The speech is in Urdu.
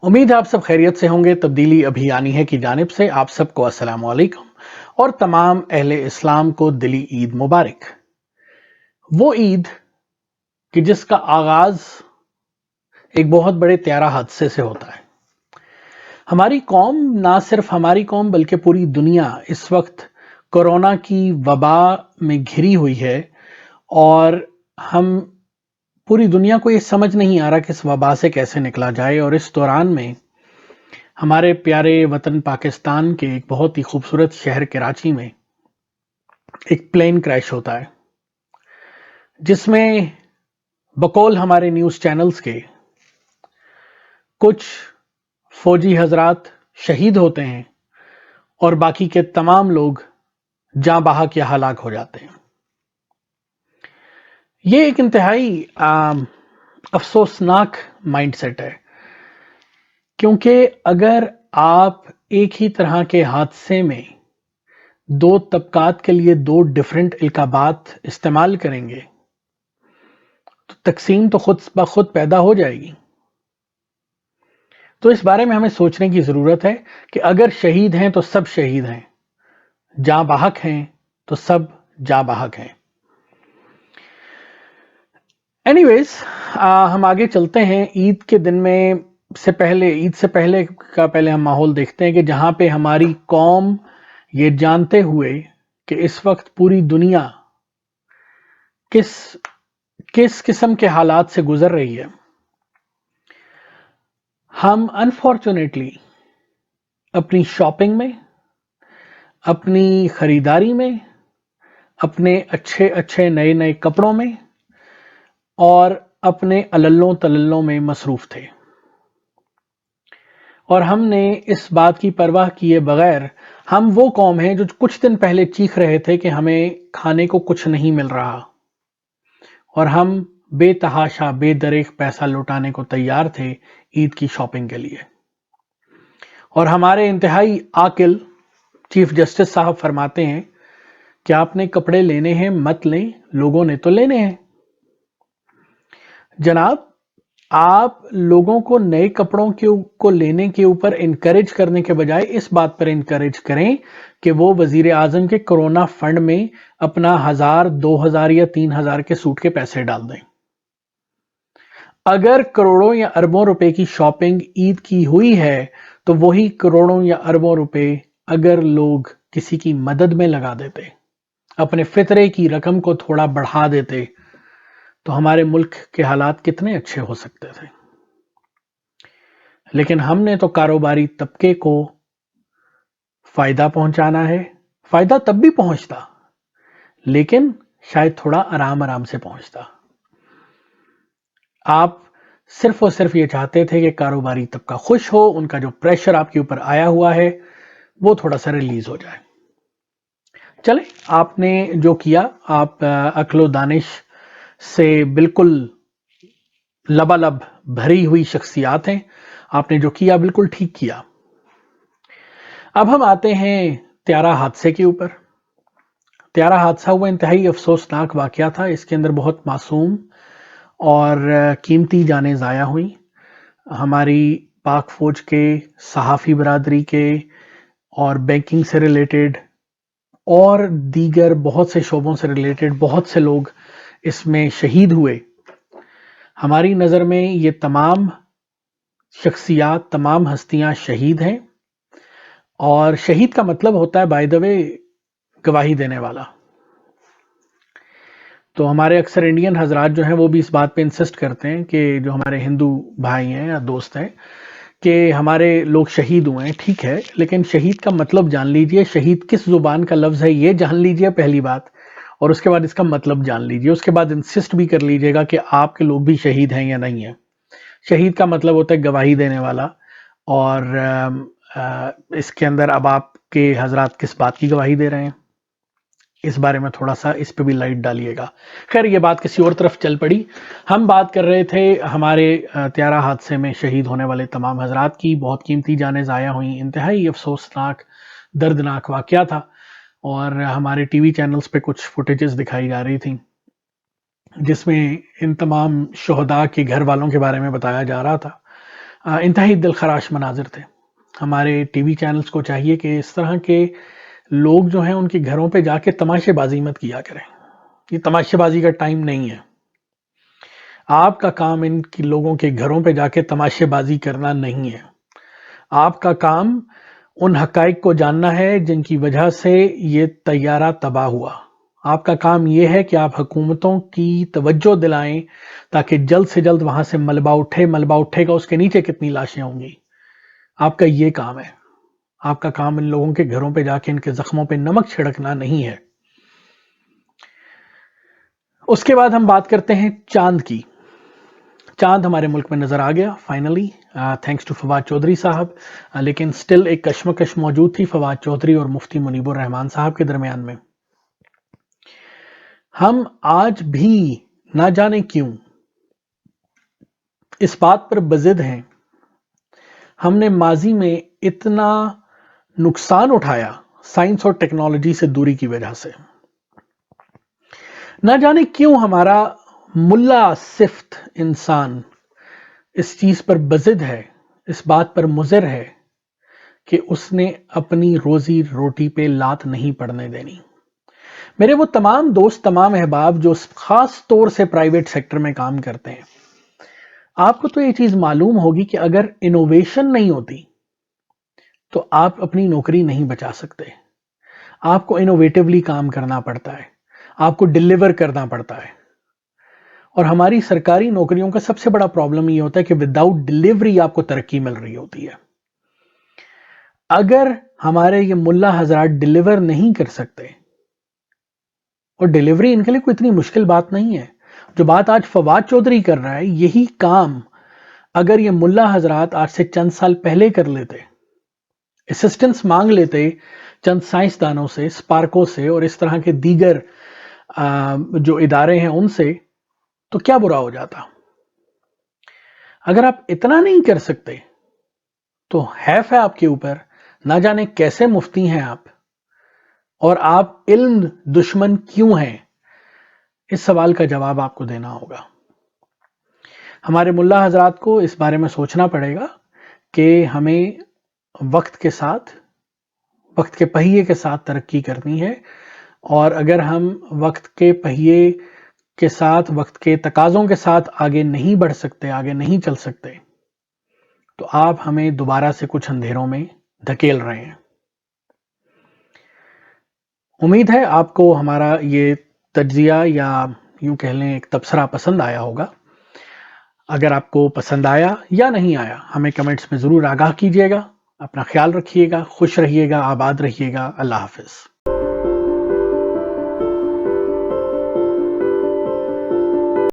امید ہے آپ سب خیریت سے ہوں گے۔ تبدیلی ابھیانی ہے کی جانب سے آپ سب کو السلام علیکم اور تمام اہل اسلام کو دلی عید مبارک۔ وہ عید کہ جس کا آغاز ایک بہت بڑے طیارہ حادثے سے ہوتا ہے۔ ہماری قوم، نہ صرف ہماری قوم بلکہ پوری دنیا اس وقت کورونا کی وبا میں گھری ہوئی ہے اور ہم پوری دنیا کو یہ سمجھ نہیں آ رہا کہ اس وبا سے کیسے نکلا جائے۔ اور اس دوران میں ہمارے پیارے وطن پاکستان کے ایک بہت ہی خوبصورت شہر کراچی میں ایک پلین کریش ہوتا ہے، جس میں بقول ہمارے نیوز چینلز کے کچھ فوجی حضرات شہید ہوتے ہیں اور باقی کے تمام لوگ جاں بحق یا ہلاک ہو جاتے ہیں۔ یہ ایک انتہائی افسوسناک مائنڈ سیٹ ہے، کیونکہ اگر آپ ایک ہی طرح کے حادثے میں دو طبقات کے لیے دو ڈیفرنٹ القابات استعمال کریں گے تو تقسیم تو خود بخود پیدا ہو جائے گی۔ تو اس بارے میں ہمیں سوچنے کی ضرورت ہے کہ اگر شہید ہیں تو سب شہید ہیں، جاں بحق ہیں تو سب جاں بحق ہیں۔ اینی ویز، ہم آگے چلتے ہیں۔ عید کے دن میں عید سے پہلے ہم ماحول دیکھتے ہیں کہ جہاں پہ ہماری قوم یہ جانتے ہوئے کہ اس وقت پوری دنیا کس قسم کے حالات سے گزر رہی ہے، ہم انفارچونیٹلی اپنی شاپنگ میں، اپنی خریداری میں، اپنے اچھے نئے کپڑوں میں اور اپنے اللوں تللوں میں مصروف تھے، اور ہم نے اس بات کی پرواہ کیے بغیر، ہم وہ قوم ہیں جو کچھ دن پہلے چیخ رہے تھے کہ ہمیں کھانے کو کچھ نہیں مل رہا، اور ہم بے تحاشا بے دریغ پیسہ لوٹانے کو تیار تھے عید کی شاپنگ کے لیے۔ اور ہمارے انتہائی عاقل چیف جسٹس صاحب فرماتے ہیں کہ آپ نے کپڑے لینے ہیں مت لیں، لوگوں نے تو لینے ہیں۔ جناب، آپ لوگوں کو نئے کپڑوں کو لینے کے اوپر انکریج کرنے کے بجائے اس بات پر انکریج کریں کہ وہ وزیر اعظم کے کورونا فنڈ میں اپنا 1000، 2000 یا 3000 کے سوٹ کے پیسے ڈال دیں۔ اگر کروڑوں یا اربوں روپے کی شاپنگ عید کی ہوئی ہے تو وہی کروڑوں یا اربوں روپے اگر لوگ کسی کی مدد میں لگا دیتے، اپنے فطرے کی رقم کو تھوڑا بڑھا دیتے، تو ہمارے ملک کے حالات کتنے اچھے ہو سکتے تھے۔ لیکن ہم نے تو کاروباری طبقے کو فائدہ پہنچانا ہے۔ فائدہ تب بھی پہنچتا، لیکن شاید تھوڑا آرام سے پہنچتا۔ آپ صرف اور صرف یہ چاہتے تھے کہ کاروباری طبقہ خوش ہو، ان کا جو پریشر آپ کے اوپر آیا ہوا ہے وہ تھوڑا سا ریلیز ہو جائے۔ چلیں، آپ نے جو کیا، آپ عقل و دانش سے بالکل لبالب بھری ہوئی شخصیات ہیں، آپ نے جو کیا بالکل ٹھیک کیا۔ اب ہم آتے ہیں طیارہ حادثے کے اوپر۔ طیارہ حادثہ ہوا انتہائی افسوسناک واقعہ تھا، اس کے اندر بہت معصوم اور قیمتی جانیں ضائع ہوئیں۔ ہماری پاک فوج کے، صحافی برادری کے اور بینکنگ سے ریلیٹڈ اور دیگر بہت سے شعبوں سے ریلیٹڈ بہت سے لوگ اس میں شہید ہوئے۔ ہماری نظر میں یہ تمام شخصیات، تمام ہستیاں شہید ہیں، اور شہید کا مطلب ہوتا ہے بائی دا وے گواہی دینے والا۔ تو ہمارے اکثر انڈین حضرات جو ہیں وہ بھی اس بات پہ انسسٹ کرتے ہیں کہ جو ہمارے ہندو بھائی ہیں یا دوست ہیں کہ ہمارے لوگ شہید ہوئے ہیں، ٹھیک ہے، لیکن شہید کا مطلب جان لیجئے، شہید کس زبان کا لفظ ہے یہ جان لیجئے پہلی بات، اور اس کے بعد اس کا مطلب جان لیجئے، اس کے بعد انسسٹ بھی کر لیجئے گا کہ آپ کے لوگ بھی شہید ہیں یا نہیں ہیں۔ شہید کا مطلب ہوتا ہے گواہی دینے والا، اور اس کے اندر اب آپ کے حضرات کس بات کی گواہی دے رہے ہیں، اس بارے میں تھوڑا سا اس پہ بھی لائٹ ڈالیے گا۔ خیر، یہ بات کسی اور طرف چل پڑی۔ ہم بات کر رہے تھے ہمارے طیارہ حادثے میں شہید ہونے والے تمام حضرات کی۔ بہت قیمتی جانیں ضائع ہوئیں، انتہائی افسوسناک دردناک واقعہ تھا، اور ہمارے ٹی وی چینلز پہ کچھ فوٹیجز دکھائی جا رہی تھیں جس میں ان تمام شہداء کے گھر والوں کے بارے میں بتایا جا رہا تھا۔ انتہائی دلخراش مناظر تھے. ہمارے ٹی وی چینلز کو چاہیے کہ اس طرح کے لوگ جو ہیں ان کے گھروں پہ جا کے تماشے بازی مت کیا کریں. یہ تماشے بازی کا ٹائم نہیں ہے. آپ کا کام ان کی لوگوں کے گھروں پہ جا کے تماشے بازی کرنا نہیں ہے. آپ کا کام ان حقائق کو جاننا ہے جن کی وجہ سے یہ طیارہ تباہ ہوا. آپ کا کام یہ ہے کہ آپ حکومتوں کی توجہ دلائیں تاکہ جلد سے جلد وہاں سے ملبہ اٹھے گا اس کے نیچے کتنی لاشیں ہوں گی. آپ کا یہ کام ہے. آپ کا کام ان لوگوں کے گھروں پہ جا کے ان کے زخموں پہ نمک چھڑکنا نہیں ہے. اس کے بعد ہم بات کرتے ہیں چاند کی. چاند ہمارے ملک میں نظر آ گیا finally thanks to Fawad Chaudhry صاحب. لیکن سٹل ایک کشمکش موجود تھی فواد چودھری اور مفتی منیب الرحمان صاحب کے درمیان میں. ہم آج بھی نہ جانے کیوں اس بات پر بضد ہیں. ہم نے ماضی میں اتنا نقصان اٹھایا سائنس اور ٹیکنالوجی سے دوری کی وجہ سے. نہ جانے کیوں ہمارا ملا صفت انسان اس چیز پر بضد ہے, اس بات پر مضر ہے کہ اس نے اپنی روزی روٹی پہ لات نہیں پڑنے دینی. میرے وہ تمام دوست, تمام احباب جو خاص طور سے پرائیویٹ سیکٹر میں کام کرتے ہیں, آپ کو تو یہ چیز معلوم ہوگی کہ اگر انوویشن نہیں ہوتی تو آپ اپنی نوکری نہیں بچا سکتے. آپ کو انوویٹیولی کام کرنا پڑتا ہے, آپ کو ڈیلیور کرنا پڑتا ہے. اور ہماری سرکاری نوکریوں کا سب سے بڑا پرابلم یہ ہوتا ہے کہ وداؤٹ ڈیلیوری آپ کو ترقی مل رہی ہوتی ہے. اگر ہمارے یہ ملا حضرات ڈیلیور نہیں کر سکتے, اور ڈیلیوری ان کے لیے کوئی اتنی مشکل بات نہیں ہے, جو بات آج فواد چودھری کر رہا ہے یہی کام اگر یہ ملا حضرات آج سے چند سال پہلے کر لیتے, اسسٹنس مانگ لیتے چند سائنسدانوں سے, اسپارکوں سے اور اس طرح کے دیگر جو ادارے ہیں ان سے, تو کیا برا ہو جاتا. اگر آپ اتنا نہیں کر سکتے تو حیف ہے آپ کے اوپر. نہ جانے کیسے مفتی ہیں آپ, اور آپ علم دشمن کیوں ہیں, اس سوال کا جواب آپ کو دینا ہوگا. ہمارے ملا حضرات کو اس بارے میں سوچنا پڑے گا کہ ہمیں وقت کے ساتھ, وقت کے پہیے کے ساتھ ترقی کرنی ہے. اور اگر ہم وقت کے پہیے کے ساتھ, وقت کے تقاضوں کے ساتھ آگے نہیں بڑھ سکتے, آگے نہیں چل سکتے, تو آپ ہمیں دوبارہ سے کچھ اندھیروں میں دھکیل رہے ہیں. امید ہے آپ کو ہمارا یہ تجزیہ یا یوں کہہ لیں ایک تبصرہ پسند آیا ہوگا. اگر آپ کو پسند آیا یا نہیں آیا ہمیں کمنٹس میں ضرور آگاہ کیجیے گا. اپنا خیال رکھیے گا, خوش رہیے گا, آباد رہیے گا. اللہ حافظ.